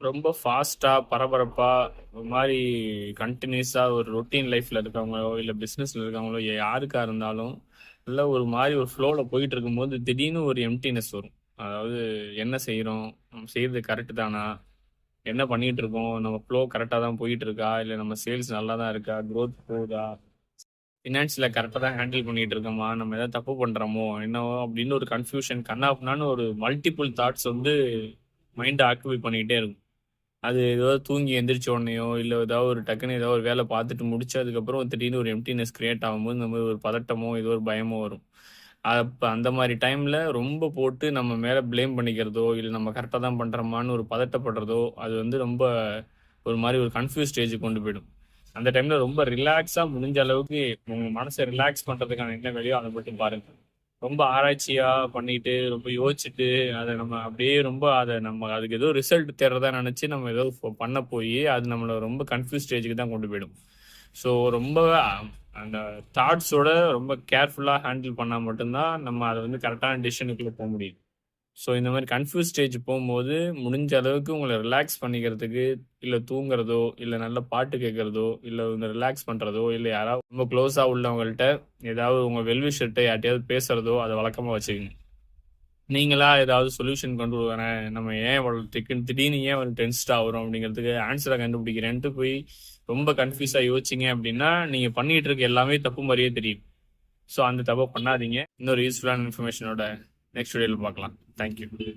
ரொம்ப ஃபாஸ்டா, பரபரப்பா, ஒரு மாரி கன்டினியூஸா ஒரு ரொட்டீன் லைஃப்ல இருக்கவங்களோ, இல்ல பிசினஸ்ல இருக்கவங்களோ, யாருக்கா இருந்தாலும், நல்ல ஒரு மாரி ஒரு ஃப்ளோல போயிட்டு இருக்கும்போது, திடீர்னு ஒரு எம்ப்டினஸ் வரும். அதாவது என்ன செய்றோம்? நம்ம செய்றது கரெக்ட் தானா? என்ன பண்ணிட்டு இருக்கோம்? நம்ம ஃப்ளோ கரெக்ட்டா தான் போயிட்டு இருக்கா? இல்ல நம்ம சேல்ஸ் நல்லா தான் இருக்கா? குரோத் போகுதா? ஃபினான்ஸ்ல கரெக்ட்டா தான் ஹேண்டில் பண்ணிட்டு இருக்கோமா? நம்ம ஏதாவது தப்பு பண்றோமோ? என்னவோ அப்படின்னு ஒரு கன்ஃப்யூஷன் கன்னா பின்னான்னு ஒரு மல்டிபிள் தாட்ஸ் வந்து மைண்ட ஆக்குபை பண்ணிக்கிட்டே இருக்கும். அது ஏதாவது தூங்கி எந்திரிச்ச உடனேயோ, இல்ல ஏதாவது ஒரு டக்குன்னு ஏதாவது ஒரு வேலை பார்த்துட்டு முடிச்சு, அதுக்கப்புறம் திடீர்னு ஒரு எம்ப்டினஸ் கிரியேட் ஆகும்போது, இந்த மாரி ஒரு பதட்டமோ, ஏதோ ஒரு பயமோ வரும். அப்ப அந்த மாரி டைம்ல ரொம்ப போட்டு நம்ம மேல ப்ளேம் பண்ணிக்கிறதோ, இல்ல நம்ம கரெக்ட்டா தான் பண்றோமான்னு ஒரு பதட்டப்படுறதோ, அது வந்து ரொம்ப ஒரு மாரி ஒரு கன்ஃப்யூஸ் ஸ்டேஜ்க்கு கொண்டு போயிடும். அந்த டைம்ல ரொம்ப ரிலாக்ஸா முடிஞ்ச அளவுக்கு உங்க மனச ரிலாக்ஸ் பண்றதுக்கான என்ன வழியோ அத மட்டும் பாருங்க. ரொம்ப ஆராய்ச்சியா பண்ணிட்டு, ரொம்ப யோசிச்சுட்டு, அத நம்ம அப்படியே ரொம்ப அத நம்ம அதுக்கு ஏதோ ரிசல்ட் தேடுறதா நெனச்சு நம்ம ஏதோ பண்ண போயி, அது நம்மள ரொம்ப கன்ஃப்யூஸ் ஸ்டேஜ்க்கு தான் கொண்டு போயிடும். ஸோ ரொம்ப அந்த தாட்ஸோட ரொம்ப கேர்ஃபுல்லா ஹேண்டில் பண்ணா மட்டும் தான், நம்ம அத வந்து கரெக்ட்டான டிசிஷனுக்குள்ள போ முடியும். ஸோ இந்த மாரி கன்ஃப்யூஸ் ஸ்டேஜ் போம்போது, முடிஞ்ச அளவுக்கு உங்கள ரிலாக்ஸ் பண்ணிக்கிறதுக்கு, இல்ல தூங்குறதோ, இல்ல நல்ல பாட்டு கேட்கிறதோ, இல்ல இந்த ரிலாக்ஸ் பண்றதோ, இல்ல யாராவது ரொம்ப க்ளோஸா உள்ளவங்கள்ட்ட ஏதாவது உங்க வெல் விஷர்ட்ட யார்ட்டயாவது பேசுறதோ, அத வழக்கமா வச்சுக்கங்க. நீங்களா ஏதாவது சொல்யூஷன் கொண்டு வரேன், நம்ம ஏன் இவ்வளவு திடீர்னு ஏன் இவ்வளவு டென்ஸ்ட் ஆகுறோம் அப்படிங்கிறதுக்கு ஆன்ஸர கண்டுபிடிக்கிறேன்ட்டு போய் ரொம்ப கன்ஃப்யூஸா யோசிச்சீங்க அப்படின்னா, நீங்க பண்ணிட்டு இருக்க எல்லாமே தப்பு மாரியே தெரியும். ஸோ அந்த தப்ப பண்ணாதீங்க. இன்னொரு யூஸ்ஃபுல்லான இன்ஃபர்மேஷனோட நெக்ஸ்ட் வீடியோல பார்க்கலாம். Thank you.